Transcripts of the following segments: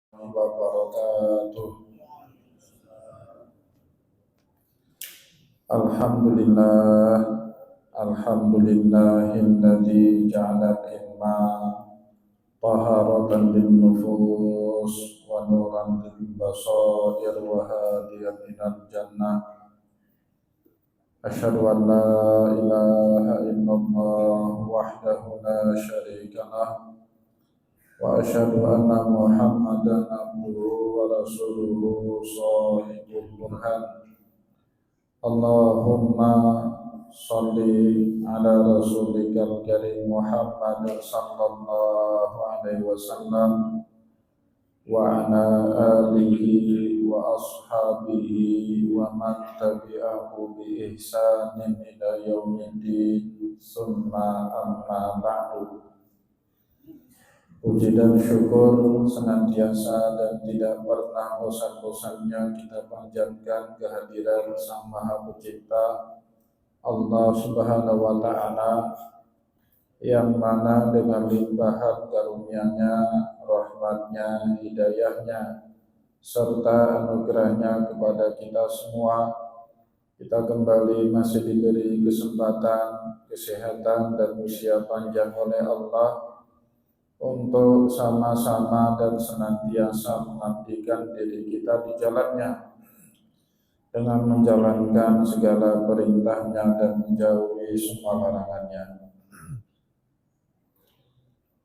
Wabarakatuh. Alhamdulillah, alhamdulillahilladzi ja'ala ilma taharatan lin nufus wa nuran lil basair wa hadiyan ilal jannah. Asyhadu an la ilaha illallah wahdahu la syarika lah wa asyhadu anna Muhammadan abduhu wa rasuluhu shadiqul burhan. Allahumma sholli ala rasulikal karim Muhammad sallallahu alaihi wasallam wa ala alihi wa ashabihi wa man tabi'ahu bi ihsanin ila yaumiddin summa amma ba'du. Puji dan syukur senantiasa dan tidak pernah bosan-bosannya kita panjatkan kehadiran Sang Maha Pencipta Allah Subhanahu wa Ta'ala, yang mana dengan limpahan karunia-Nya, rahmat-Nya, hidayah-Nya, serta anugerah-Nya kepada kita semua, kita kembali masih diberi kesempatan, kesehatan, dan usia panjang oleh Allah untuk sama-sama dan senantiasa mengabdikan diri kita di jalannya dengan menjalankan segala perintahnya dan menjauhi semua larangannya.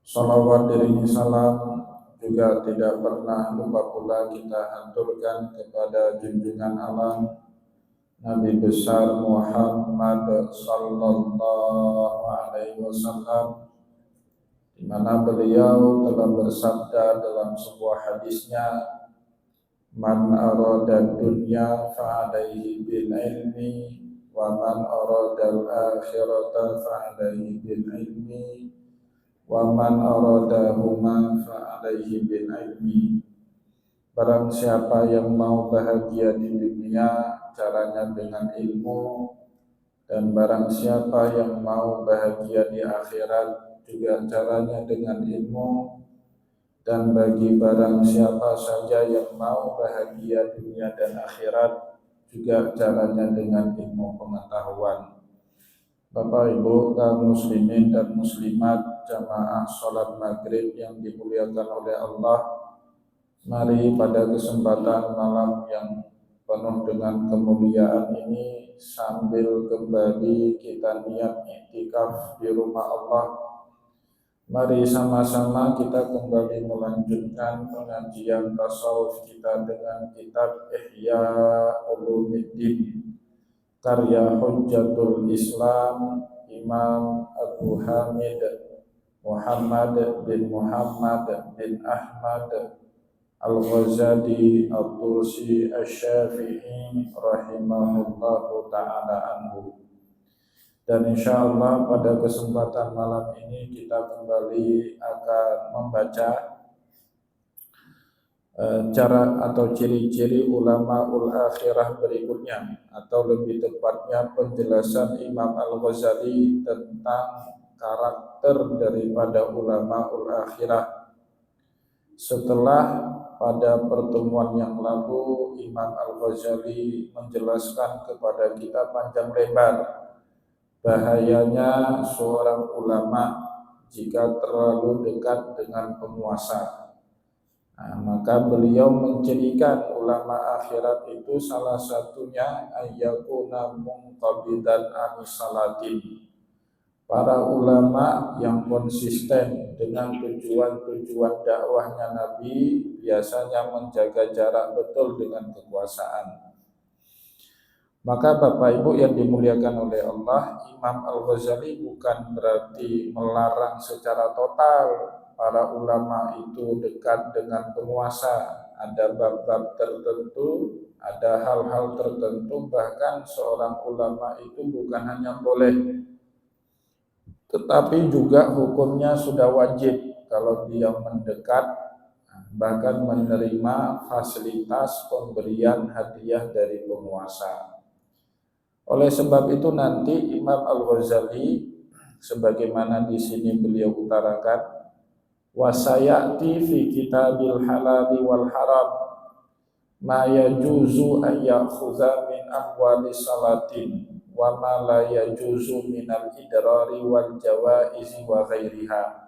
Salawat diri salam juga tidak pernah lupa pula kita haturkan kepada junjungan alam Nabi besar Muhammad sallallahu alaihi wasallam, di mana beliau telah bersabda dalam sebuah hadisnya, man arada dunya fa'alaihi bil ilmi wa man arada al akhirata fa'alaihi bil ilmi wa man arada huma fa'alaihi bil ilmi. Barang siapa yang mau bahagia di dunia, caranya dengan ilmu, dan barang siapa yang mau bahagia di akhirat, juga caranya dengan ilmu. Dan bagi barang siapa saja yang mau bahagia dunia dan akhirat, juga caranya dengan ilmu pengetahuan. Bapak Ibu kaum muslimin dan muslimat jamaah salat maghrib yang dimuliakan oleh Allah, mari pada kesempatan malam yang penuh dengan kemuliaan ini, sambil kembali kita niat iktikaf di rumah Allah, mari sama-sama kita kembali melanjutkan pengajian tasawuf kita dengan kitab Ihya Ulumuddin karya Hujjatul Islam Imam Abu Hamid Muhammad bin Ahmad Al-Ghazali At-Tusi Asy-Syafi'i rahimahullahu ta'ala anhu. Dan insya Allah pada kesempatan malam ini kita kembali akan membaca cara atau ciri-ciri ulama ul akhirah berikutnya, atau lebih tepatnya penjelasan Imam Al-Ghazali tentang karakter daripada ulama ul akhirah. Setelah pada pertemuan yang lalu Imam Al-Ghazali menjelaskan kepada kita panjang lebar bahayanya seorang ulama jika terlalu dekat dengan penguasa. Maka beliau menjadikan ulama akhirat itu salah satunya ayyakuna munqabidan anisalatin. Para ulama yang konsisten dengan tujuan-tujuan dakwahnya Nabi biasanya menjaga jarak betul dengan kekuasaan. Maka Bapak Ibu yang dimuliakan oleh Allah, Imam Al-Ghazali bukan berarti melarang secara total para ulama itu dekat dengan penguasa. Ada bab-bab tertentu, ada hal-hal tertentu, bahkan seorang ulama itu bukan hanya boleh, tetapi juga hukumnya sudah wajib kalau dia mendekat, bahkan menerima fasilitas pemberian hadiah dari penguasa. Oleh sebab itu nanti Imam Al-Ghazali sebagaimana di sini beliau utarakan, wa sayati fi kitabil halali wal haram ma yajuzu an ya'khudha min amwali salatin wa ma la yajuzu minal idrari wal jawaizi wa ghairiha.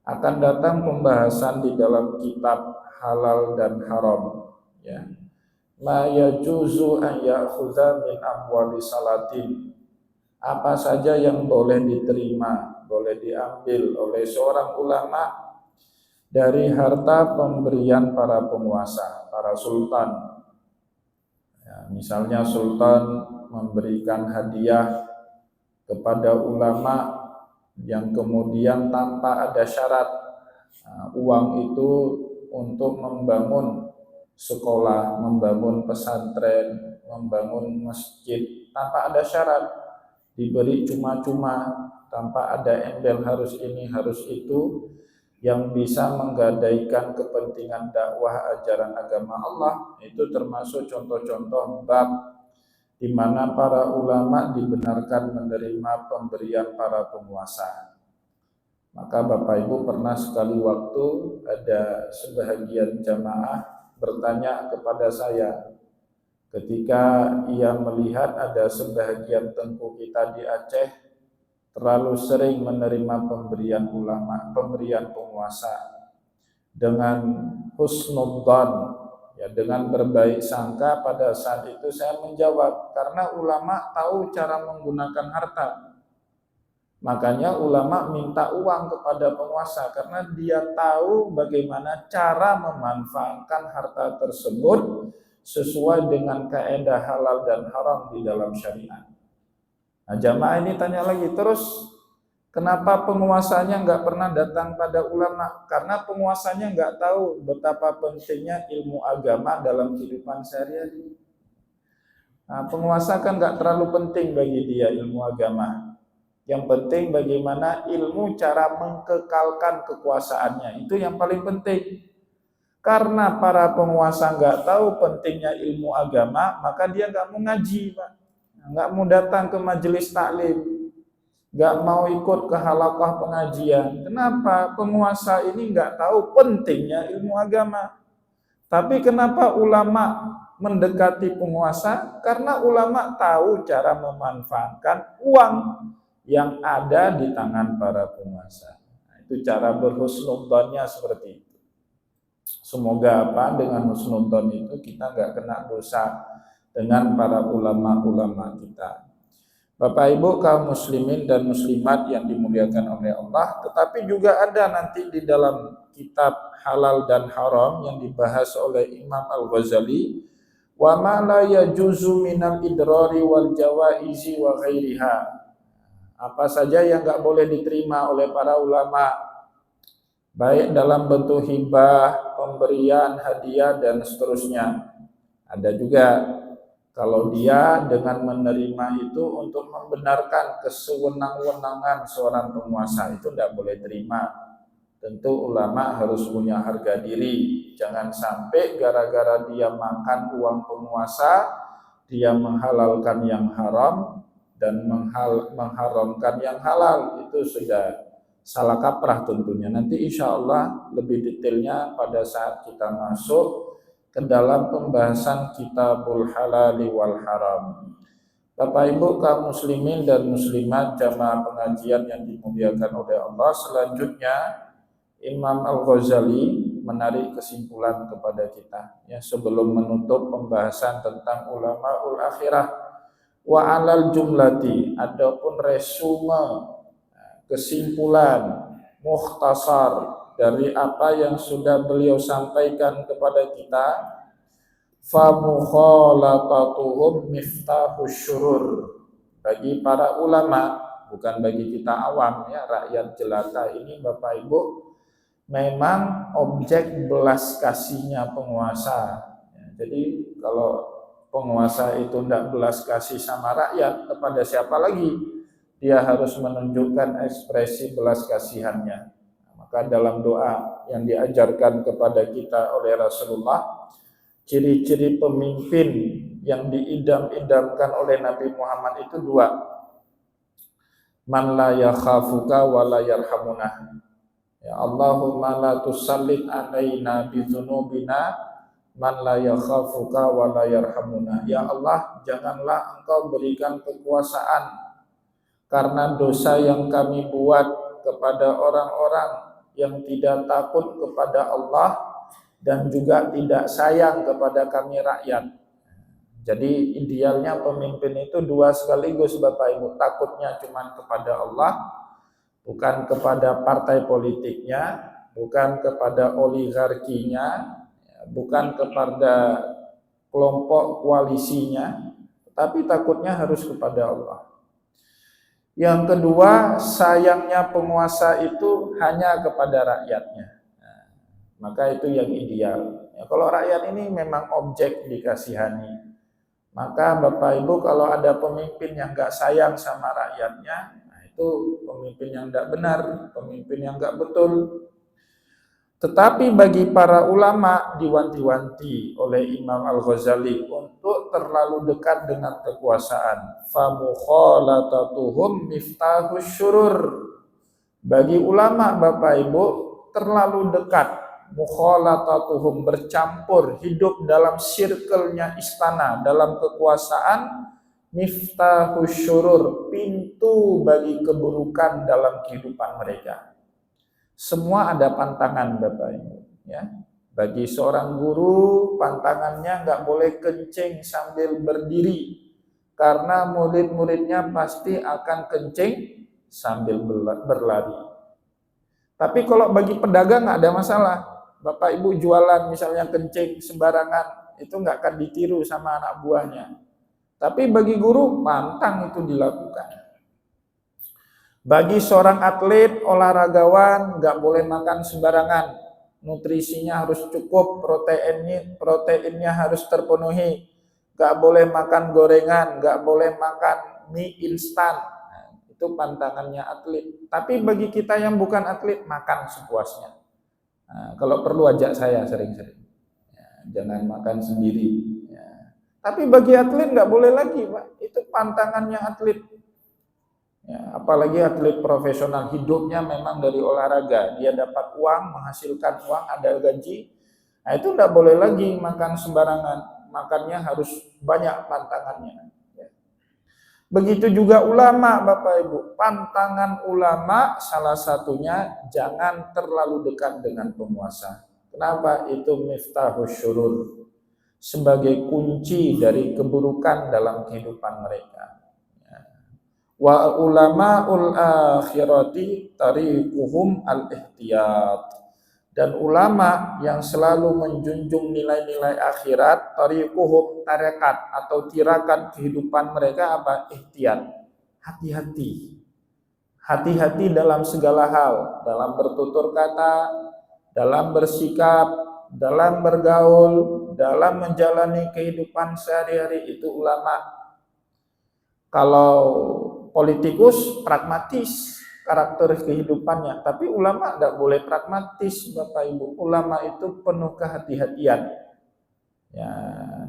Akan datang pembahasan di dalam kitab halal dan haram, ya. Ma yajuzu an ya'khudha min amwali salatin, apa saja yang boleh diterima, boleh diambil oleh seorang ulama dari harta pemberian para penguasa, para sultan. Ya, misalnya sultan memberikan hadiah kepada ulama yang kemudian tanpa ada syarat, uang itu untuk membangun sekolah, membangun pesantren, membangun masjid tanpa ada syarat, diberi cuma-cuma tanpa ada embel harus ini harus itu, yang bisa menggadaikan kepentingan dakwah ajaran agama Allah. Itu termasuk contoh-contoh bab di mana para ulama dibenarkan menerima pemberian para penguasa. Maka Bapak Ibu, pernah sekali waktu ada sebahagian jamaah bertanya kepada saya ketika ia melihat ada sebahagian tengku kita di Aceh terlalu sering menerima pemberian ulama, pemberian penguasa dengan husnudzan, ya, dengan berbaik sangka. Pada saat itu saya menjawab, karena ulama tahu cara menggunakan harta. Makanya ulama minta uang kepada penguasa karena dia tahu bagaimana cara memanfaatkan harta tersebut sesuai dengan kaidah halal dan haram di dalam syariat. Nah, jamaah ini tanya lagi, terus kenapa penguasanya nggak pernah datang pada ulama? Karena penguasanya nggak tahu betapa pentingnya ilmu agama dalam kehidupan sehari-hari. Nah, penguasa kan nggak terlalu penting bagi dia ilmu agama. Yang penting bagaimana ilmu cara mengekalkan kekuasaannya, itu yang paling penting. Karena para penguasa nggak tahu pentingnya ilmu agama, maka dia nggak mau ngaji, Pak. Nggak mau datang ke majelis taklim, nggak mau ikut ke halaqah pengajian. Kenapa? Penguasa ini nggak tahu pentingnya ilmu agama. Tapi kenapa ulama mendekati penguasa? Karena ulama tahu cara memanfaatkan uang yang ada di tangan para penguasa. Nah, itu cara berhusnudzonnya seperti itu. Semoga dengan husnudzon itu kita nggak kena dosa dengan para ulama-ulama kita. Bapak Ibu kaum muslimin dan muslimat yang dimuliakan oleh Allah, tetapi juga ada nanti di dalam kitab halal dan haram yang dibahas oleh Imam Al-Ghazali, wa ma la yajuzu minal idrari wal jawaizi wa ghairiha. Apa saja yang enggak boleh diterima oleh para ulama, baik dalam bentuk hibah, pemberian, hadiah dan seterusnya. Ada juga kalau dia dengan menerima itu untuk membenarkan kesewenang-wenangan seorang penguasa, itu tidak boleh terima. Tentu ulama harus punya harga diri. Jangan sampai gara-gara dia makan uang penguasa, dia menghalalkan yang haram dan mengharamkan yang halal. Itu sudah salah kaprah tentunya. Nanti insya Allah lebih detailnya pada saat kita masuk ke dalam pembahasan kitabul halali wal haram. Bapak Ibu kaum muslimin dan muslimat jamaah pengajian yang dimuliakan oleh Allah, selanjutnya Imam Al-Ghazali menarik kesimpulan kepada kita, ya, sebelum menutup pembahasan tentang ulamaul akhirah. Wa alal jumlati, adapun resume, kesimpulan, mukhtasar dari apa yang sudah beliau sampaikan kepada kita, fa mukhalatatuhum miftahus syurur. Bagi para ulama, bukan bagi kita awam, ya, rakyat jelata ini Bapak Ibu, memang objek belas kasihnya penguasa. Jadi kalau penguasa itu tidak belas kasih sama rakyat, kepada siapa lagi dia harus menunjukkan ekspresi belas kasihannya. Maka dalam doa yang diajarkan kepada kita oleh Rasulullah, ciri-ciri pemimpin yang diidam-idamkan oleh Nabi Muhammad itu dua. Man la yakhafuka wa la yarhamunah. Ya Allahumma la tusallit alaina bidzunubina man la yakhafuka wa la yarhamuna. Ya Allah, janganlah Engkau berikan kekuasaan karena dosa yang kami buat kepada orang-orang yang tidak takut kepada Allah dan juga tidak sayang kepada kami rakyat. Jadi idealnya pemimpin itu dua sekaligus Bapak Ibu, takutnya cuma kepada Allah, bukan kepada partai politiknya, bukan kepada oligarkinya, bukan kepada kelompok koalisinya, tapi takutnya harus kepada Allah. Yang kedua, sayangnya penguasa itu hanya kepada rakyatnya. Nah, maka itu yang ideal. Ya, kalau rakyat ini memang objek dikasihani, maka Bapak Ibu kalau ada pemimpin yang nggak sayang sama rakyatnya, nah itu pemimpin yang nggak benar, pemimpin yang nggak betul. Tetapi bagi para ulama diwanti-wanti oleh Imam Al-Ghazali untuk terlalu dekat dengan kekuasaan. Famukhalatatuhum miftahus syurur. Bagi ulama Bapak Ibu terlalu dekat, mukhalatatuhum bercampur, hidup dalam circle-nya istana, dalam kekuasaan, miftahus syurur, pintu bagi keburukan dalam kehidupan mereka. Semua ada pantangan Bapak Ibu, ya. Bagi seorang guru pantangannya nggak boleh kencing sambil berdiri karena murid-muridnya pasti akan kencing sambil berlari. Tapi kalau bagi pedagang nggak ada masalah. Bapak Ibu jualan misalnya kencing sembarangan, itu nggak akan ditiru sama anak buahnya. Tapi bagi guru pantang itu dilakukan. Bagi seorang atlet, olahragawan, nggak boleh makan sembarangan. Nutrisinya harus cukup, proteinnya harus terpenuhi. Nggak boleh makan gorengan, nggak boleh makan mie instan. Nah, itu pantangannya atlet. Tapi bagi kita yang bukan atlet, makan sepuasnya. Nah, kalau perlu ajak saya sering-sering. Ya, jangan makan sendiri. Ya. Tapi bagi atlet nggak boleh lagi, Pak. Itu pantangannya atlet. Ya, apalagi atlet profesional, hidupnya memang dari olahraga, dia dapat uang, menghasilkan uang, ada gaji, nah itu tidak boleh lagi makan sembarangan, makannya harus banyak pantangannya. Ya. Begitu juga ulama Bapak Ibu, pantangan ulama salah satunya jangan terlalu dekat dengan penguasa. Kenapa? Itu miftahus syurur, sebagai kunci dari keburukan dalam kehidupan mereka. Wa ulama'ul akhirati tariquhum al-ihtiyat. Dan ulama yang selalu menjunjung nilai-nilai akhirat, tariquhum, tarekat atau tirakat kehidupan mereka apa? Ihtiyat. Hati-hati. Hati-hati dalam segala hal, dalam bertutur kata, dalam bersikap, dalam bergaul, dalam menjalani kehidupan sehari-hari, itu ulama. Kalau politikus pragmatis karakter kehidupannya, tapi ulama tidak boleh pragmatis Bapak Ibu. Ulama itu penuh kehati-hatian ya,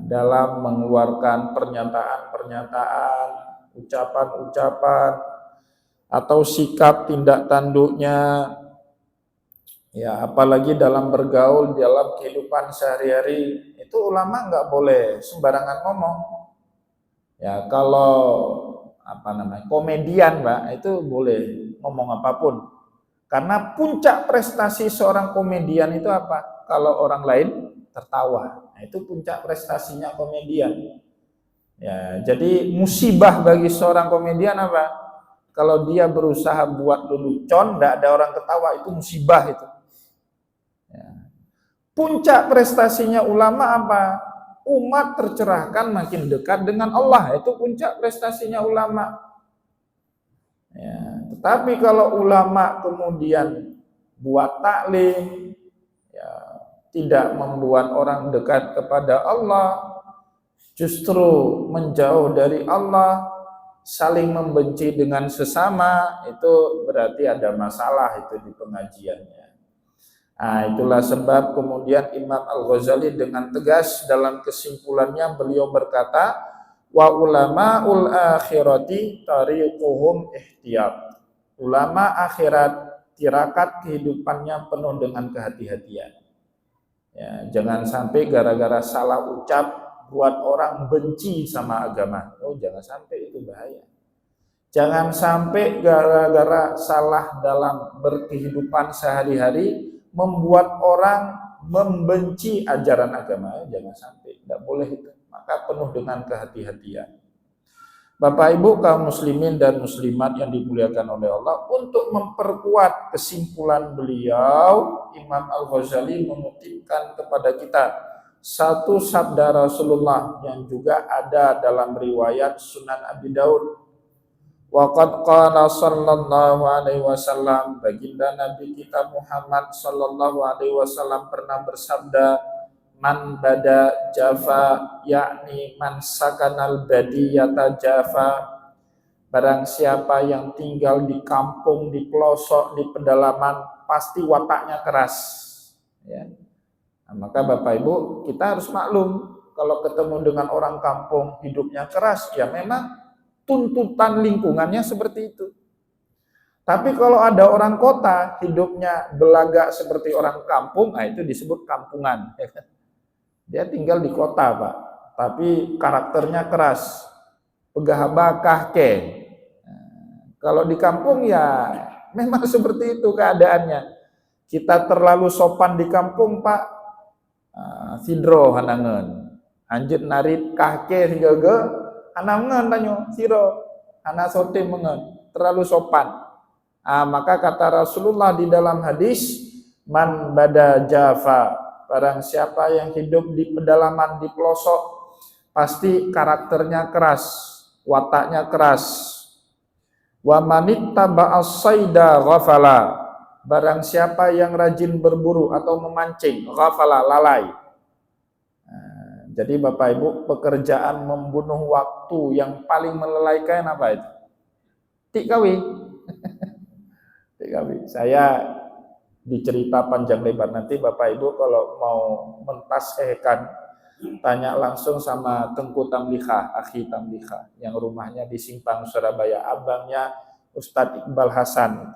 dalam mengeluarkan pernyataan-pernyataan, ucapan-ucapan atau sikap tindak tanduknya. Ya, apalagi dalam bergaul, dalam kehidupan sehari-hari, itu ulama nggak boleh sembarangan ngomong. Ya, kalau komedian Mbak, itu boleh ngomong apapun. Karena puncak prestasi seorang komedian itu apa? Kalau orang lain tertawa. Nah, itu puncak prestasinya komedian. Ya, jadi musibah bagi seorang komedian apa? Kalau dia berusaha buat lelucon, tidak ada orang ketawa, itu musibah itu. Ya. Puncak prestasinya ulama apa? Umat tercerahkan makin dekat dengan Allah, itu puncak prestasinya ulama. Ya, tetapi kalau ulama kemudian buat taklim, ya, tidak membuat orang dekat kepada Allah, justru menjauh dari Allah, saling membenci dengan sesama, itu berarti ada masalah itu di pengajiannya. Nah, itulah sebab kemudian Imam Al-Ghazali dengan tegas dalam kesimpulannya beliau berkata, wa ulama'ul akhirati tariquhum ihtiyat. Ulama akhirat tirakat kehidupannya penuh dengan kehati-hatian. Ya, jangan sampai gara-gara salah ucap buat orang benci sama agama. Oh, jangan sampai, itu bahaya. Jangan sampai gara-gara salah dalam berkehidupan sehari-hari membuat orang membenci ajaran agama. Jangan sampai, tidak boleh itu. Maka penuh dengan kehati-hatian. Bapak Ibu kaum muslimin dan muslimat yang dimuliakan oleh Allah, untuk memperkuat kesimpulan beliau, Imam Al-Ghazali mengutipkan kepada kita satu sabda Rasulullah yang juga ada dalam riwayat Sunan Abi Daud. Waqad qala sallallahu alaihi wasallam, baginda Nabi kita Muhammad sallallahu alaihi wasallam pernah bersabda, man bada jafa, yakni man sakanal badiyata jafa, barang siapa yang tinggal di kampung, di pelosok, di pedalaman, pasti wataknya keras, ya. Nah, maka Bapak Ibu, kita harus maklum kalau ketemu dengan orang kampung hidupnya keras, ya memang tuntutan lingkungannya seperti itu. Tapi kalau ada orang kota hidupnya belagak seperti orang kampung, nah itu disebut kampungan, ya kan? Dia tinggal di kota, Pak, tapi karakternya keras, pegah ke. Kalau di kampung ya memang seperti itu keadaannya. Kita terlalu sopan di kampung, Pak, sidro hanangen, anjut narit kahke hingga ge hanangen tanyo siro hana sote mengen, terlalu sopan. Maka kata Rasulullah di dalam hadis, man bada jafa, barang siapa yang hidup di pedalaman, di pelosok, pasti karakternya keras, wataknya keras. Wa manittaba as-saida ghafala, barang siapa yang rajin berburu atau memancing, ghafala, lalai. Jadi Bapak Ibu, pekerjaan membunuh waktu yang paling melelaikan apa itu? Tikawi. Tikawi. Saya dicerita panjang lebar, nanti Bapak Ibu kalau mau mentasehkan, tanya langsung sama Tengku Tamliha, Akhi Tamliha, yang rumahnya di Simpang Surabaya, abangnya Ustadz Iqbal Hasan.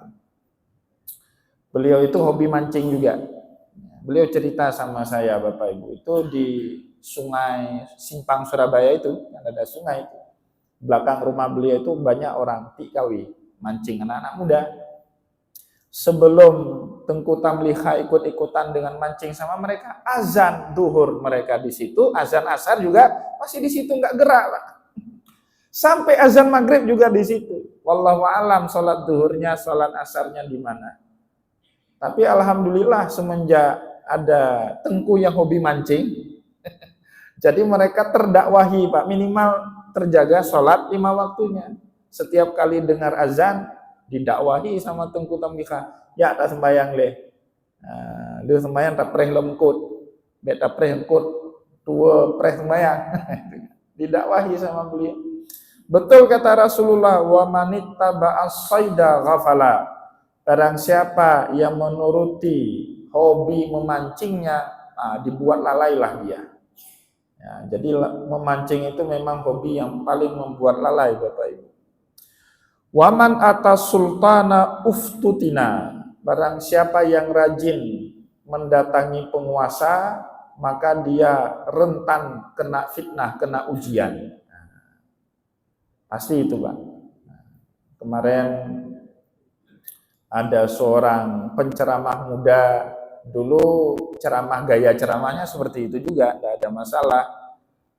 Beliau itu hobi mancing juga. Beliau cerita sama saya, Bapak Ibu, itu di sungai Simpang Surabaya itu, yang ada sungai itu, belakang rumah beliau itu banyak orang tikawi, mancing, anak-anak muda. Sebelum Tengku Tamliha ikut-ikutan dengan mancing sama mereka, azan duhur mereka di situ, azan asar juga masih di situ, nggak gerak, Pak. Sampai azan maghrib juga di situ. Wallahu alam sholat duhurnya, sholat asarnya di mana. Tapi alhamdulillah semenjak ada Tengku yang hobi mancing, jadi mereka terdakwahi, Pak, minimal terjaga sholat 5 waktunya. Setiap kali dengar azan, didakwahi sama Tengku Tamliha, ya tak sembayang leh. Dia sembayang tak preh lemkut, beta preh lemkut, tua preh sembayang. Didakwahi sama beliau. Betul kata Rasulullah, wa manittaba as-saida ghafala, barang siapa yang menuruti hobi memancingnya, dibuat lalailah dia. Ya, jadi memancing itu memang hobi yang paling membuat lalai, Bapak Ibu. Waman atas sultana uftutina, barang siapa yang rajin mendatangi penguasa, maka dia rentan kena fitnah, kena ujian. Pasti itu, Pak. Kemarin ada seorang penceramah muda, dulu ceramah, gaya ceramahnya seperti itu juga, tidak ada masalah,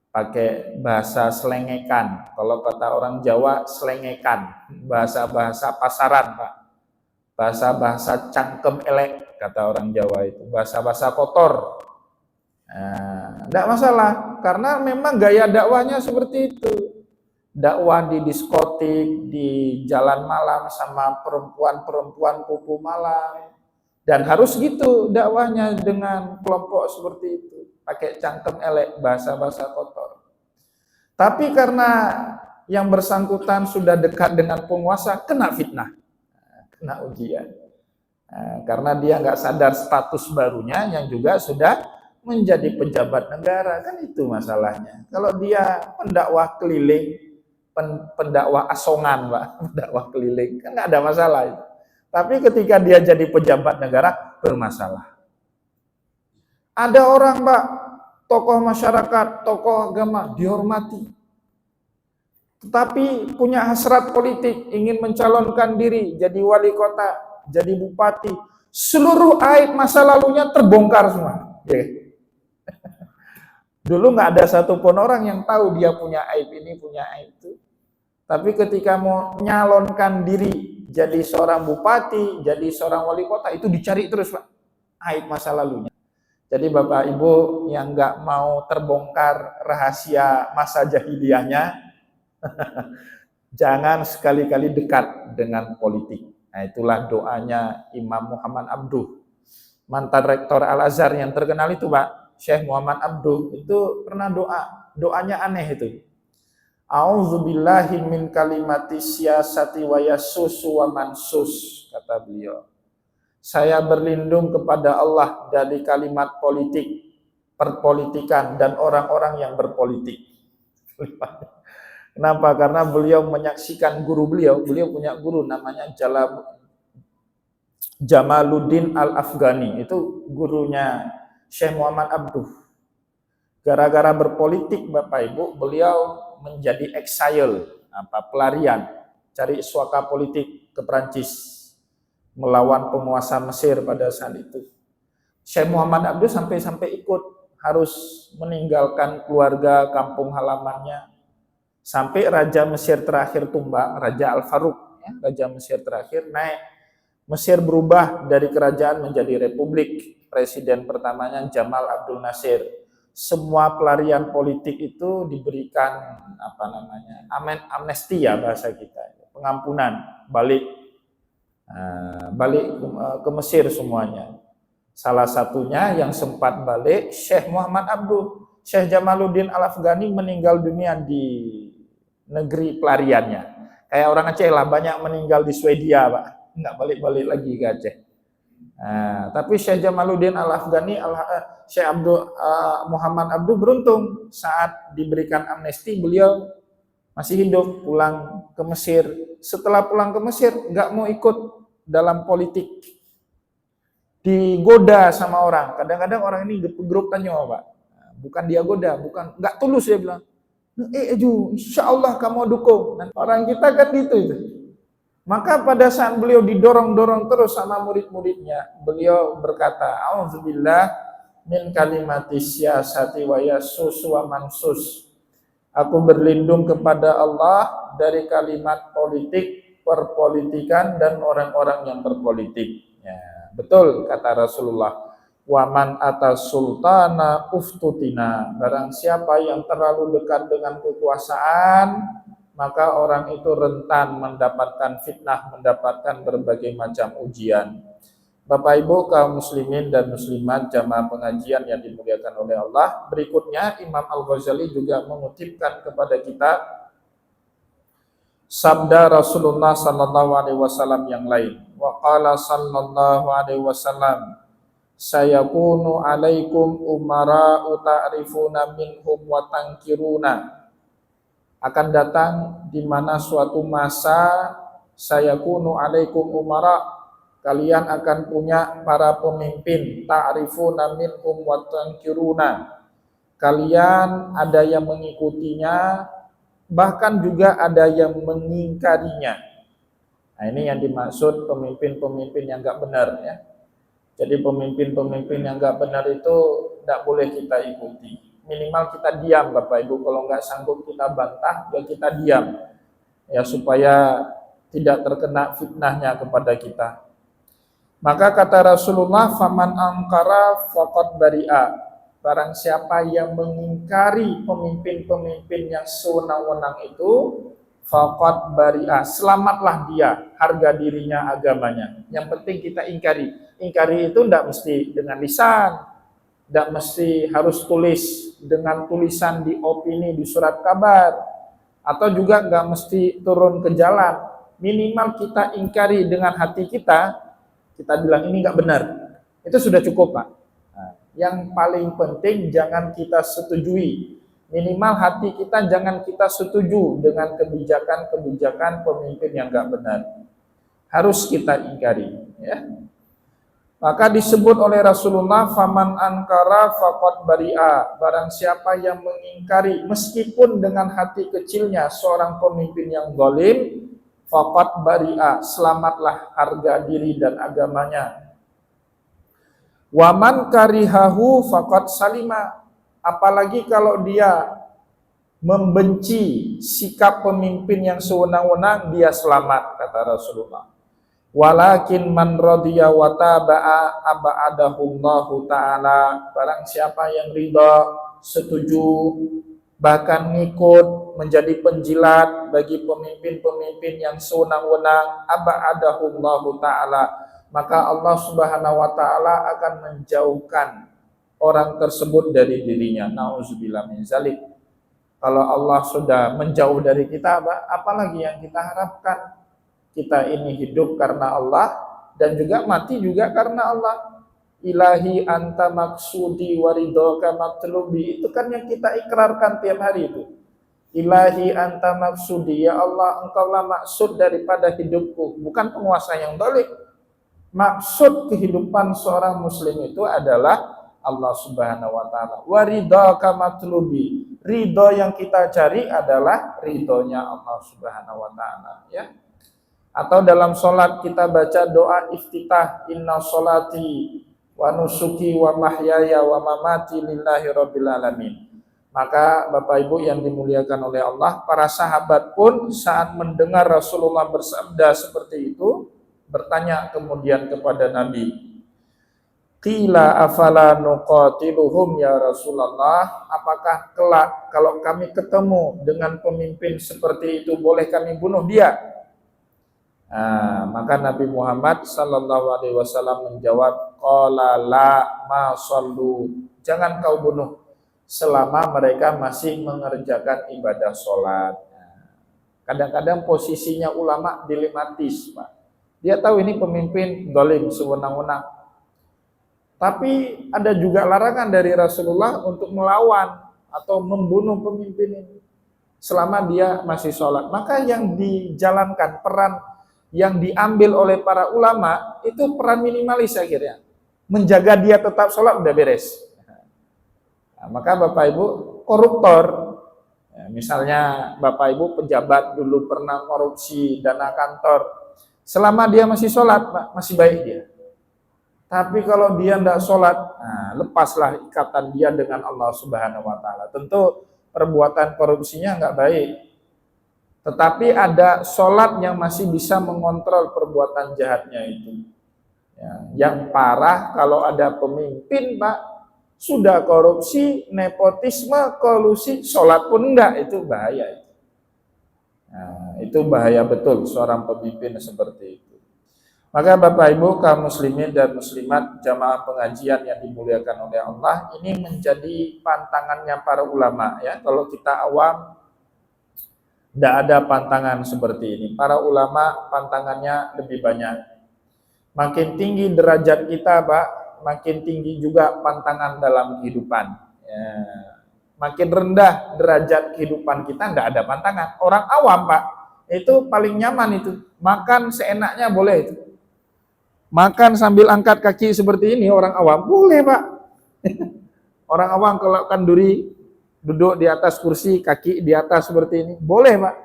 pakai bahasa selengekan. Kalau kata orang Jawa, selengekan, bahasa-bahasa pasaran, Pak, bahasa-bahasa cangkem elek, kata orang Jawa itu, bahasa-bahasa kotor. Tidak masalah, karena memang gaya dakwahnya seperti itu. Dakwah di diskotik, di jalan malam sama perempuan-perempuan kupu malam. Dan harus gitu dakwahnya dengan kelompok seperti itu, pakai cangkem elek, bahasa-bahasa kotor. Tapi karena yang bersangkutan sudah dekat dengan penguasa, kena fitnah, kena ujian. Karena dia nggak sadar status barunya yang juga sudah menjadi pejabat negara, kan itu masalahnya. Kalau dia pendakwah keliling, pendakwah asongan, Pak, pendakwah keliling, kan nggak ada masalah itu. Tapi ketika dia jadi pejabat negara, bermasalah. Ada orang, Pak, tokoh masyarakat, tokoh agama, dihormati. Tetapi punya hasrat politik, ingin mencalonkan diri, jadi wali kota, jadi bupati. Seluruh aib masa lalunya terbongkar semua. Yeah. Dulu nggak ada satupun orang yang tahu dia punya aib ini, punya aib itu. Tapi ketika mau nyalonkan diri jadi seorang bupati, jadi seorang wali kota, itu dicari terus, Pak, aib masa lalunya. Jadi Bapak Ibu yang nggak mau terbongkar rahasia masa jahiliyahnya, jangan sekali-kali dekat dengan politik. Nah, itulah doanya Imam Muhammad Abduh, mantan rektor Al-Azhar yang terkenal itu, Pak, Syekh Muhammad Abduh, itu pernah doanya aneh itu. A'udzubillahi min kalimati siyasati wa yasusu wa mansus, kata beliau. Saya berlindung kepada Allah dari kalimat politik, perpolitikan, dan orang-orang yang berpolitik. Kenapa? Karena beliau menyaksikan guru beliau punya guru namanya Jamaluddin Al-Afghani, itu gurunya Syekh Muhammad Abduh. Gara-gara berpolitik, Bapak Ibu, beliau menjadi exile, pelarian, cari suaka politik ke Perancis, melawan penguasa Mesir pada saat itu. Syekh Muhammad Abduh sampai ikut, harus meninggalkan keluarga, kampung halamannya, sampai Raja Mesir terakhir tumbang, Raja Al-Faruq, ya, Raja Mesir terakhir naik. Mesir berubah dari kerajaan menjadi republik. Presiden pertamanya Jamal Abdul Nasir. Semua pelarian politik itu diberikan amnesti, ya bahasa kita, pengampunan, balik ke Mesir semuanya. Salah satunya yang sempat balik Syekh Muhammad Abduh. Syekh Jamaluddin Al-Afghani meninggal dunia di negeri pelariannya. Kayak orang Aceh lah, banyak meninggal di Swedia, Pak, nggak balik-balik lagi ke Aceh. Tapi Syekh Jamaluddin Al-Afghani, Syekh Muhammad Abduh beruntung, saat diberikan amnesti beliau masih hidup, pulang ke Mesir. Setelah pulang ke Mesir nggak mau ikut dalam politik, digoda sama orang. Kadang-kadang orang ini grup tanya, Pak, bukan dia goda, bukan, nggak tulus, dia bilang, insya Allah kamu dukung. Dan orang kita kan gitu itu. Maka pada saat beliau didorong-dorong terus sama murid-muridnya, beliau berkata, A'udzubillah min kalimati siyasati wa yasusu wa mansus. Aku berlindung kepada Allah dari kalimat politik, perpolitikan, dan orang-orang yang berpolitik. Ya, betul kata Rasulullah. Waman atas sultana uftutina. Barang siapa yang terlalu dekat dengan kekuasaan, maka orang itu rentan mendapatkan fitnah, mendapatkan berbagai macam ujian. Bapak Ibu kaum muslimin dan muslimat jamaah pengajian yang dimuliakan oleh Allah, berikutnya Imam Al-Ghazali juga mengutipkan kepada kita sabda Rasulullah sallallahu alaihi wasallam yang lain. Wa qala sallallahu alaihi wasallam, sayakunu alaikum umara'u ta'rifuna minhum wa tankiruna. Akan datang di mana suatu masa sayakunu alaikum umara, kalian akan punya para pemimpin, ta'rifuna minhum wa tankiruna. Kalian ada yang mengikutinya, bahkan juga ada yang mengingkarinya. Nah, ini yang dimaksud pemimpin-pemimpin yang enggak benar, ya. Jadi pemimpin-pemimpin yang enggak benar itu tidak boleh kita ikuti. Minimal kita diam, Bapak Ibu. Kalau nggak sanggup kita bantah, ya kita diam, ya, supaya tidak terkena fitnahnya kepada kita. Maka kata Rasulullah, faman angkara faqad bari'a. Barang siapa yang mengingkari pemimpin-pemimpin yang sewenang-wenang itu, faqad bari'a, selamatlah dia, harga dirinya, agamanya. Yang penting kita ingkari. Ingkari itu tidak mesti dengan lisan, tidak mesti harus tulis dengan tulisan di opini, di surat kabar, atau juga nggak mesti turun ke jalan. Minimal kita ingkari dengan hati kita bilang ini nggak benar. Itu sudah cukup, Pak. Nah, yang paling penting jangan kita setujui. Minimal hati kita jangan kita setuju dengan kebijakan-kebijakan pemimpin yang nggak benar. harus kita ingkari, ya. Maka disebut oleh Rasulullah, faman ankara faqad bari'a, barang siapa yang mengingkari meskipun dengan hati kecilnya seorang pemimpin yang zalim, faqad bari'a, selamatlah harga diri dan agamanya. Waman karihahu faqad salima, apalagi kalau dia membenci sikap pemimpin yang sewenang-wenang, dia selamat, kata Rasulullah. Walakin man radiya wa taba'a aba'adahullahu ta'ala, barang siapa yang ridha, setuju, bahkan ngikut, menjadi penjilat bagi pemimpin-pemimpin yang sewenang-wenang, aba'adahullahu ta'ala, maka Allah Subhanahu wa ta'ala akan menjauhkan orang tersebut dari dirinya. Nauzubillah min zalik. Kalau Allah sudah menjauh dari kita, apalagi yang kita harapkan? Kita ini hidup karena Allah dan juga mati juga karena Allah. Ilahi anta maksudi waridhoka matlubi, itu kan yang kita ikrarkan tiap hari itu. Ilahi anta maksudi, ya Allah engkaulah maksud daripada hidupku, bukan penguasa yang zalim. Maksud kehidupan seorang muslim itu adalah Allah Subhanahu wa ta'ala. Waridhoka matlubi, ridho yang kita cari adalah ridhonya Allah Subhanahu wa ta'ala, ya. Atau dalam sholat kita baca doa iftitah, inna sholati wa nusuki wa mahyaya wa mamati lillahi rabbil alamin. Maka Bapak Ibu yang dimuliakan oleh Allah, para sahabat pun saat mendengar Rasulullah bersabda seperti itu, bertanya kemudian kepada Nabi, qila afala nuqatiluhum ya Rasulullah, apakah kelak kalau kami ketemu dengan pemimpin seperti itu boleh kami bunuh dia? Maka Nabi Muhammad sallallahu alaihi wasallam menjawab, qala la ma sallu, jangan kau bunuh selama mereka masih mengerjakan ibadah sholat. Kadang-kadang posisinya ulama dilematis, Pak. Dia tahu ini pemimpin zalim, sewenang-wenang. Tapi ada juga larangan dari Rasulullah untuk melawan atau membunuh pemimpin ini selama dia masih sholat. Maka yang dijalankan, peran yang diambil oleh para ulama itu peran minimalis akhirnya. Menjaga dia tetap sholat udah beres. Maka Bapak Ibu koruptor, ya, misalnya Bapak Ibu pejabat dulu pernah korupsi dana kantor, selama dia masih sholat, Pak, masih baik dia. Tapi kalau dia tidak sholat, lepaslah ikatan dia dengan Allah Subhanahu wa ta'ala. Tentu perbuatan korupsinya nggak baik. Tetapi ada sholat yang masih bisa mengontrol perbuatan jahatnya itu. Ya, yang parah kalau ada pemimpin, Pak, sudah korupsi, nepotisme, kolusi, sholat pun enggak, itu bahaya. Itu bahaya betul seorang pemimpin seperti itu. Maka Bapak Ibu kaum muslimin dan muslimat jamaah pengajian yang dimuliakan oleh Allah, ini menjadi pantangannya para ulama, ya. Kalau kita awam tidak ada pantangan seperti ini. Para ulama pantangannya lebih banyak. Makin tinggi derajat kita, Pak, makin tinggi juga pantangan dalam kehidupan. Ya. Makin rendah derajat kehidupan kita, tidak ada pantangan. Orang awam, Pak, itu paling nyaman itu. Makan seenaknya boleh itu. Makan sambil angkat kaki seperti ini, orang awam boleh, Pak. Orang awam kalau kenduri duduk di atas kursi, kaki di atas seperti ini, boleh, Pak.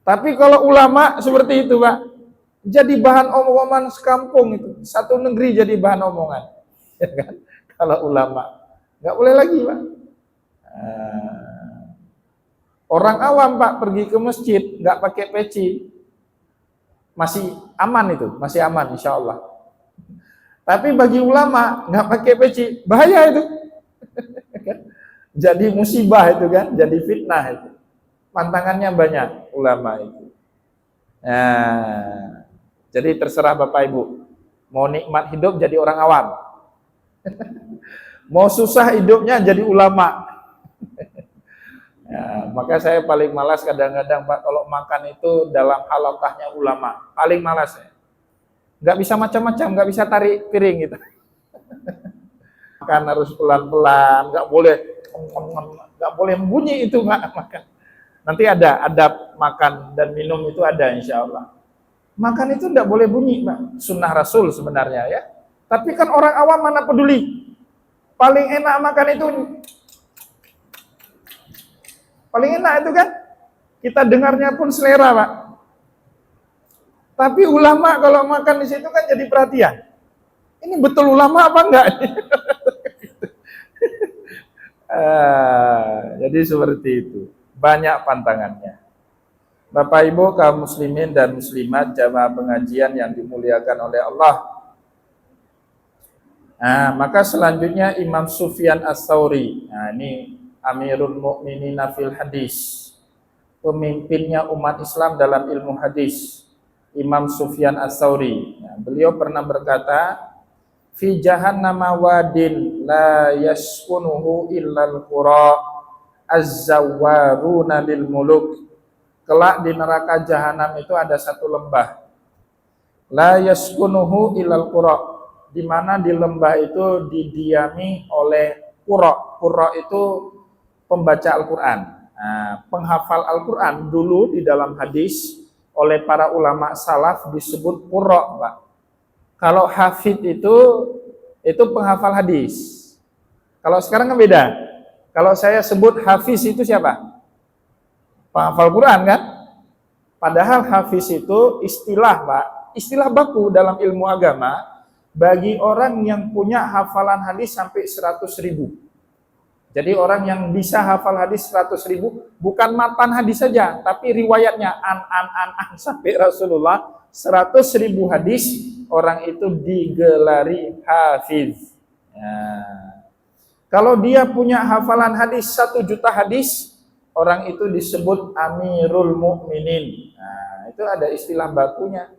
Tapi kalau ulama seperti itu, Pak, jadi bahan omongan sekampung itu. Satu negeri jadi bahan omongan. Ya kan? Kalau ulama, nggak boleh lagi, Pak. Orang awam, Pak, pergi ke masjid, nggak pakai peci, masih aman itu, masih aman, insya Allah. Tapi bagi ulama, nggak pakai peci, bahaya itu. Jadi musibah itu kan, jadi fitnah itu. Pantangannya banyak ulama itu. Jadi terserah Bapak Ibu. Mau nikmat hidup jadi orang awam. Mau susah hidupnya jadi ulama. Maka saya paling malas kadang-kadang, Pak, kalau makan itu dalam halaqahnya ulama. Paling malas ya. Nggak bisa macam-macam, nggak bisa tarik piring gitu. Makan harus pelan-pelan, nggak boleh bunyi itu, Pak, makan. Nanti ada adab makan dan minum itu ada insya Allah. Makan itu tidak boleh bunyi, Pak. Sunnah Rasul sebenarnya ya. Tapi kan orang awam mana peduli. Paling enak makan itu, paling enak itu kan. Kita dengarnya pun selera, Pak. Tapi ulama kalau makan di situ kan jadi perhatian. Ini betul ulama apa enggak? Jadi seperti itu. Banyak pantangannya. Bapak Ibu kaum muslimin dan muslimat jamaah pengajian yang dimuliakan oleh Allah. Maka selanjutnya Imam Sufyan Ats-Tsauri. Ini Amirul Mukminin fil Hadis. Pemimpinnya umat Islam dalam ilmu hadis. Imam Sufyan Ats-Tsauri. Beliau pernah berkata, fi jahannama wadin la yaskunuhu illal qura az-zawwaruna lil muluk. Kelak di neraka jahanam itu ada satu lembah. La yaskunuhu illal qura, di mana di lembah itu didiami oleh qura. Qura itu pembaca Al-Qur'an. Penghafal Al-Qur'an dulu di dalam hadis oleh para ulama salaf disebut qura, Pak. Kalau hafid itu penghafal hadis. Kalau sekarang kan beda. Kalau saya sebut hafiz itu siapa? Penghafal Quran kan? Padahal hafiz itu istilah, Pak. Istilah baku dalam ilmu agama bagi orang yang punya hafalan hadis sampai 100.000. Jadi orang yang bisa hafal hadis 100.000, bukan matan hadis saja, tapi riwayatnya an sampai Rasulullah 100.000 hadis, orang itu digelari hafiz. Kalau dia punya hafalan hadis 1 juta hadis, orang itu disebut Amirul Mukminin. Itu ada istilah bakunya.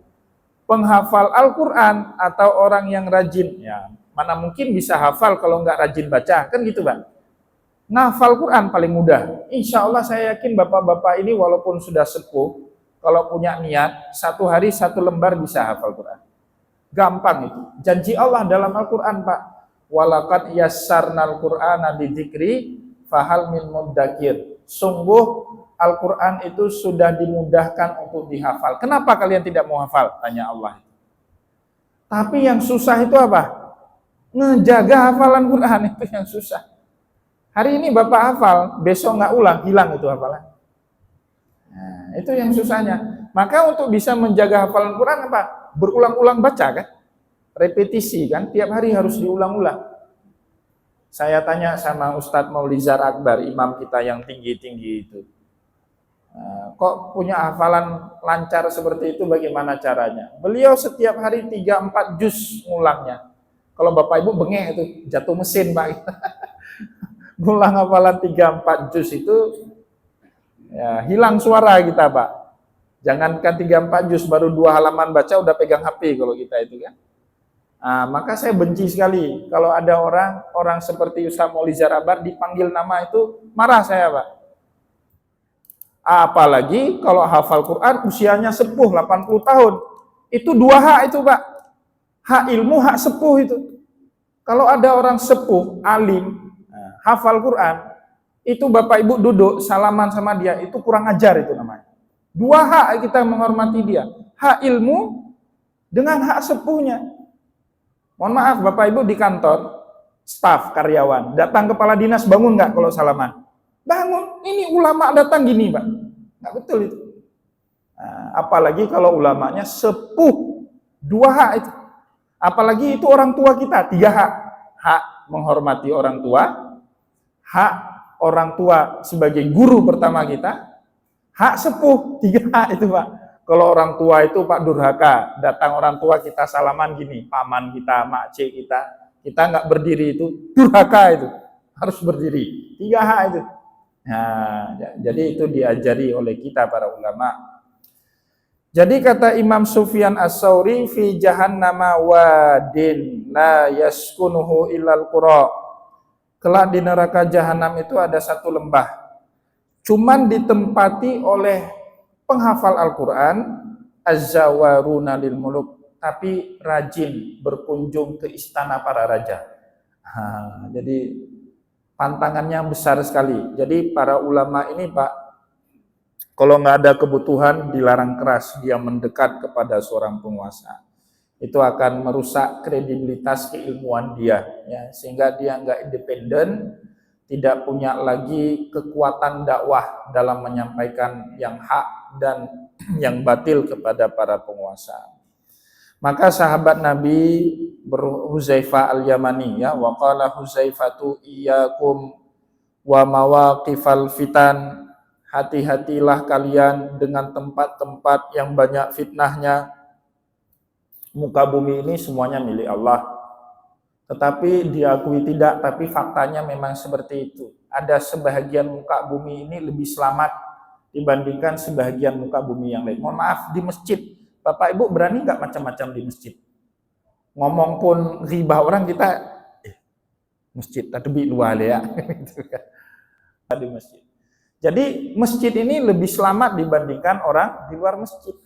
Penghafal Al-Quran atau orang yang rajin, mana mungkin bisa hafal kalau nggak rajin baca, kan gitu Bang. Ngafal Quran paling mudah. Insya Allah saya yakin bapak-bapak ini walaupun sudah sepuh, kalau punya niat, 1 hari 1 lembar bisa hafal Quran. Gampang itu. Janji Allah dalam Al-Quran, Pak. Walaqad yassarnal Qur'ana lidzikri fahal min muddakir. Sungguh Al-Quran itu sudah dimudahkan untuk dihafal. Kenapa kalian tidak mau hafal? Tanya Allah. Tapi yang susah itu apa? Ngejaga hafalan Quran itu yang susah. Hari ini Bapak hafal, besok nggak ulang, hilang itu hafalan. Itu yang susahnya. Maka untuk bisa menjaga hafalan Quran apa? Berulang-ulang baca kan? Repetisi kan? Tiap hari harus diulang-ulang. Saya tanya sama Ustadz Maulizar Akbar, imam kita yang tinggi-tinggi itu. Kok punya hafalan lancar seperti itu, bagaimana caranya? Beliau setiap hari 3-4 juz ngulangnya. Kalau Bapak Ibu bengeh itu, jatuh mesin Pak. Ngulang hafalan 3-4 juz itu, ya, hilang suara kita Pak. Jangankan 3-4 juz, baru 2 halaman baca udah pegang HP kalau kita itu kan. Maka saya benci sekali kalau ada orang seperti Ustaz Maulizar Akbar dipanggil nama itu, marah saya Pak. Apalagi kalau hafal Quran usianya sepuh 80 tahun. Itu 2 hak itu Pak. Hak ilmu, hak sepuh itu. Kalau ada orang sepuh, alim, hafal Quran, itu Bapak Ibu duduk salaman sama dia, itu kurang ajar itu namanya. 2 hak kita menghormati dia. Hak ilmu dengan hak sepuhnya. Mohon maaf Bapak Ibu di kantor, staf, karyawan, datang kepala dinas bangun nggak kalau salaman? Bangun, ini ulama datang gini Pak. Nggak betul itu. Apalagi kalau ulamanya sepuh, 2 hak itu. Apalagi itu orang tua kita, 3 hak. Hak menghormati orang tua, hak orang tua sebagai guru pertama kita, hak sepuh, 3 hak itu Pak. Kalau orang tua itu Pak durhaka, datang orang tua kita salaman gini, paman kita, makcik kita nggak berdiri itu durhaka itu, harus berdiri. 3 hak itu. Jadi itu diajari oleh kita para ulama. Jadi kata Imam Sufyan Ats-Tsauri, fi jahannama wadin la yaskunuhu illal qura. Kelak di neraka jahanam itu ada satu lembah. Cuman ditempati oleh penghafal Al-Quran, az-zawaruna lil muluk, tapi rajin berkunjung ke istana para raja. Jadi pantangannya besar sekali. Jadi para ulama ini Pak, Kalau nggak ada kebutuhan, dilarang keras dia mendekat kepada seorang penguasa. Itu akan merusak kredibilitas keilmuan dia, ya, sehingga dia nggak independen, tidak punya lagi kekuatan dakwah dalam menyampaikan yang hak dan yang batil kepada para penguasa. Maka sahabat Nabi Huzaifah al-Yamani, ya, wa qala Huzaifatu iyyakum wa mawaqifal fitan, hati-hatilah kalian dengan tempat-tempat yang banyak fitnahnya. Muka bumi ini semuanya milik Allah, tetapi diakui tidak, tapi faktanya memang seperti itu. Ada sebahagian muka bumi ini lebih selamat dibandingkan sebahagian muka bumi yang lain. Mohon maaf, di masjid, Bapak Ibu berani nggak macam-macam di masjid? Ngomong pun ghibah orang kita, masjid tapi luar ya, di masjid. Jadi masjid ini lebih selamat dibandingkan orang di luar masjid.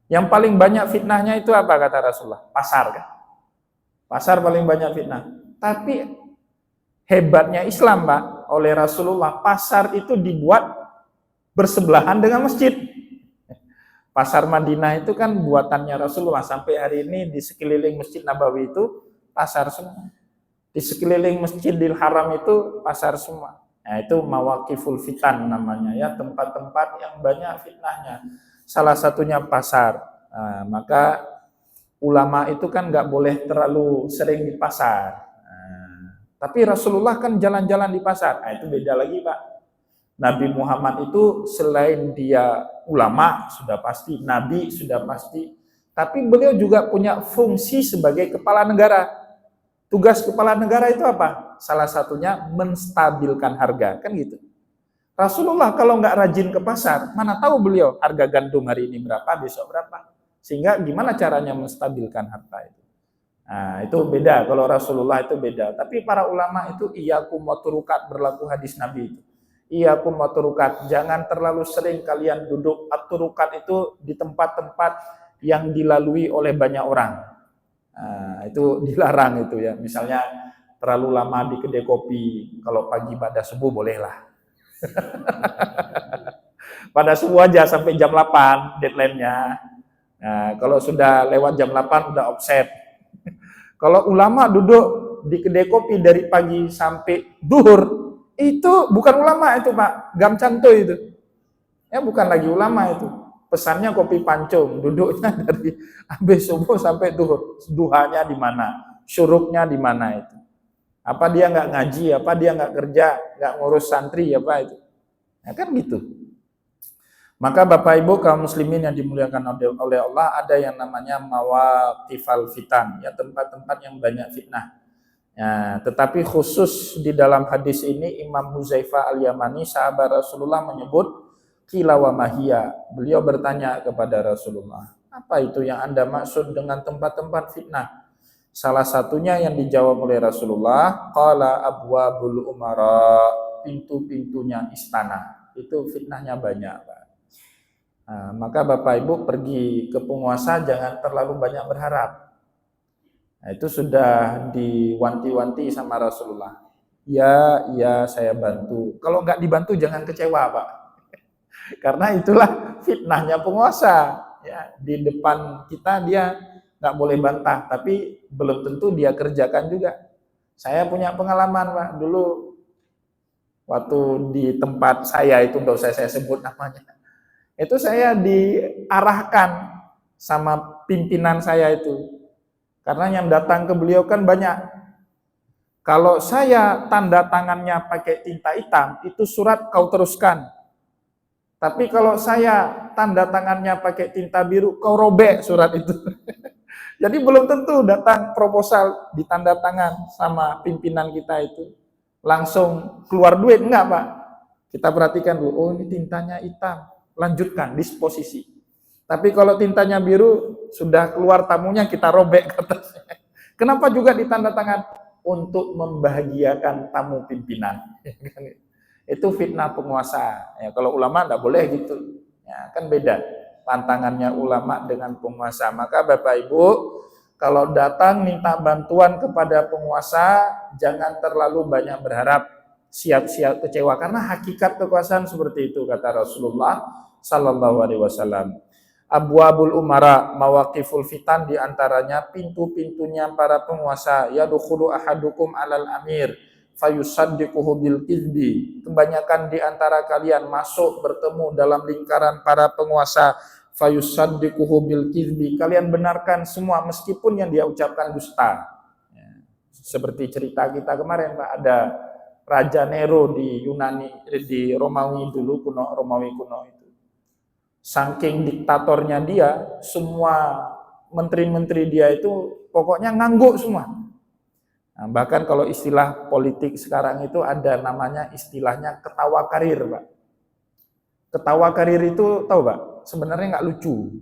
Yang paling banyak fitnahnya itu apa kata Rasulullah? Pasar kan? Pasar paling banyak fitnah. Tapi hebatnya Islam, Pak, oleh Rasulullah, pasar itu dibuat bersebelahan dengan masjid. Pasar Madinah itu kan buatannya Rasulullah. Sampai hari ini di sekeliling Masjid Nabawi itu pasar semua. Di sekeliling Masjidil Haram itu pasar semua. Nah, itu mawaqiful fitan namanya, ya, tempat-tempat yang banyak fitnahnya. Salah satunya pasar. Nah, maka ulama itu kan nggak boleh terlalu sering di pasar. Nah, tapi Rasulullah kan jalan-jalan di pasar. Nah, itu beda lagi, Pak. Nabi Muhammad itu selain dia ulama, sudah pasti, nabi sudah pasti, tapi beliau juga punya fungsi sebagai kepala negara. Tugas kepala negara itu apa? Salah satunya menstabilkan harga, kan gitu. Rasulullah kalau nggak rajin ke pasar, mana tahu beliau harga gandum hari ini berapa, besok berapa. Sehingga gimana caranya menstabilkan harga itu. Nah, itu beda, kalau Rasulullah itu beda. Tapi para ulama itu iyyakum wa turukat, berlaku hadis Nabi itu. Iyyakum wa turukat, jangan terlalu sering kalian duduk. At-turukat itu di tempat-tempat yang dilalui oleh banyak orang. Nah, itu dilarang itu, ya. Misalnya terlalu lama di kedai kopi, kalau pagi pada subuh bolehlah. Pada subuh aja sampai jam 8 deadline-nya. Nah, kalau sudah lewat jam 8 udah offset. Kalau ulama duduk di kedai kopi dari pagi sampai duhur, itu bukan ulama itu, Pak. Gamcanto itu. Ya, bukan lagi ulama itu. Pesannya kopi pancung, duduknya dari habis subuh sampai duhur. Duhanya di mana? Syuruknya di mana itu? Apa dia nggak ngaji, apa dia nggak kerja, nggak ngurus santri, apa itu. Ya kan gitu. Maka Bapak Ibu kaum muslimin yang dimuliakan oleh Allah, ada yang namanya mawaqifal fitan, ya, tempat-tempat yang banyak fitnah. Ya, tetapi khusus di dalam hadis ini Imam Huzaifah al-Yamani, sahabat Rasulullah, menyebut qila wa mahia. Beliau bertanya kepada Rasulullah, apa itu yang Anda maksud dengan tempat-tempat fitnah? Salah satunya yang dijawab oleh Rasulullah, qala abwabul umara, pintu-pintunya istana. Itu fitnahnya banyak, Pak. Nah, maka Bapak Ibu pergi ke penguasa jangan terlalu banyak berharap. Nah, itu sudah diwanti-wanti sama Rasulullah. Ya, saya bantu. Kalau nggak dibantu jangan kecewa, Pak. Karena itulah fitnahnya penguasa. Ya, di depan kita dia nggak boleh bantah, tapi belum tentu dia kerjakan juga. Saya punya pengalaman, Pak, dulu waktu di tempat saya itu, nggak usah saya sebut namanya, itu saya diarahkan sama pimpinan saya itu, karena yang datang ke beliau kan banyak. Kalau saya tanda tangannya pakai tinta hitam, itu surat kau teruskan. Tapi kalau saya tanda tangannya pakai tinta biru, kau robek surat itu. Jadi belum tentu datang proposal ditanda tangan sama pimpinan kita itu langsung keluar duit, enggak, Pak. Kita perhatikan dulu, oh ini tintanya hitam, lanjutkan disposisi. Tapi kalau tintanya biru, sudah keluar tamunya, kita robek ke atasnya. Kenapa juga ditanda tangan? Untuk membahagiakan tamu pimpinan. Itu fitnah penguasa. Ya, kalau ulama enggak boleh gitu. Ya, kan beda pantangannya ulama dengan penguasa. Maka Bapak Ibu, kalau datang minta bantuan kepada penguasa, jangan terlalu banyak berharap. siap-siap kecewa, karena hakikat kekuasaan seperti itu kata Rasulullah sallallahu alaihi wasallam. Abwabul umara mawaqiful fitan, diantaranya pintu-pintunya para penguasa. Yadkhulu ahadukum alal amir fayusaddiquhu bil kizbi. Kebanyakan di antara kalian masuk bertemu dalam lingkaran para penguasa, fayusaddiquhu bil kizbi. Kalian benarkan semua meskipun yang dia ucapkan dusta. Seperti cerita kita kemarin, Pak, ada Raja Nero di Yunani, di Romawi dulu, Romawi kuno itu. Saking diktatornya dia, semua menteri-menteri dia itu pokoknya ngangguk semua. Nah, bahkan kalau istilah politik sekarang itu ada namanya, istilahnya ketawa karir, Pak. Ketawa karir itu tahu, Pak? Sebenarnya nggak lucu.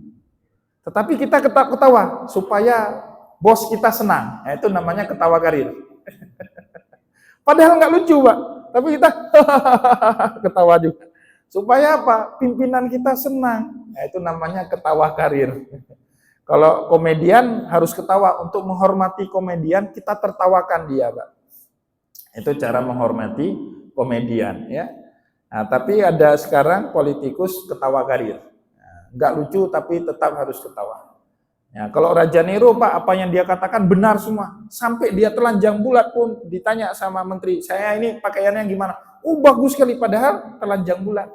Tetapi kita ketawa supaya bos kita senang. Nah, itu namanya ketawa karir. Padahal nggak lucu, Pak. Tapi kita ketawa juga. Supaya apa? Pimpinan kita senang. Nah, itu namanya ketawa karir. Kalau komedian harus ketawa. Untuk menghormati komedian, kita tertawakan dia, Pak. Itu cara menghormati komedian, ya. Nah, tapi ada sekarang politikus ketawa karir. Nah, nggak lucu tapi tetap harus ketawa. Ya, kalau Raja Nero, Pak, apa yang dia katakan benar semua. Sampai dia telanjang bulat pun ditanya sama menteri, saya ini pakaiannya gimana? Oh, bagus sekali, padahal telanjang bulat.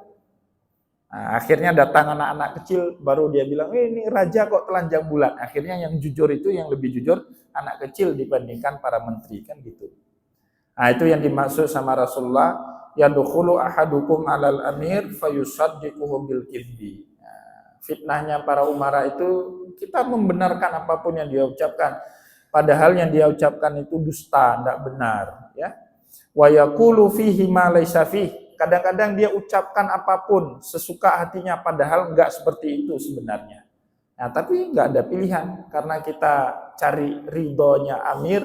Nah, akhirnya datang anak-anak kecil, baru dia bilang, ini raja kok telanjang bulat. Akhirnya yang jujur itu, yang lebih jujur, anak kecil dibandingkan para menteri, kan gitu. Nah, itu yang dimaksud sama Rasulullah, yadkhulu ahadukum alal amir fayusaddiquhu bil kizbi. Nah, fitnahnya para umara itu, kita membenarkan apapun yang dia ucapkan, padahal yang dia ucapkan itu dusta, tidak benar, ya. Wa yaqulu fihi ma laysa fihi. Kadang-kadang dia ucapkan apapun sesuka hatinya, padahal enggak seperti itu sebenarnya. Nah, tapi enggak ada pilihan, karena kita cari ridhonya amir,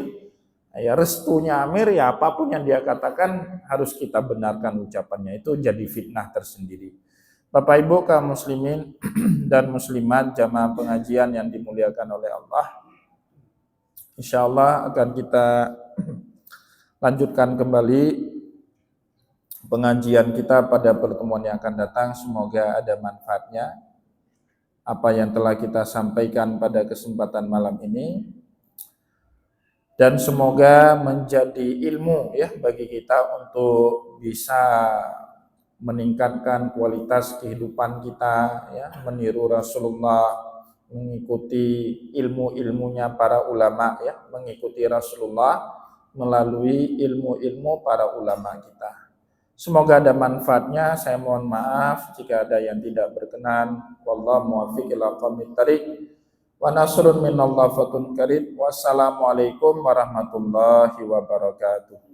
ya restunya amir, ya apapun yang dia katakan harus kita benarkan ucapannya. Itu jadi fitnah tersendiri. Bapak Ibu kaum muslimin dan muslimat jamaah pengajian yang dimuliakan oleh Allah, insyaallah akan kita lanjutkan kembali pengajian kita pada pertemuan yang akan datang. Semoga ada manfaatnya apa yang telah kita sampaikan pada kesempatan malam ini, dan semoga menjadi ilmu, ya, bagi kita untuk bisa meningkatkan kualitas kehidupan kita, ya, meniru Rasulullah, mengikuti ilmu-ilmunya para ulama, ya, mengikuti Rasulullah melalui ilmu-ilmu para ulama kita. Semoga ada manfaatnya. Saya mohon maaf jika ada yang tidak berkenan. Wallahu muwaffiq ila aqwamit thariq. Wa nasrun minallah fatun karim. Wassalamualaikum warahmatullahi wabarakatuh.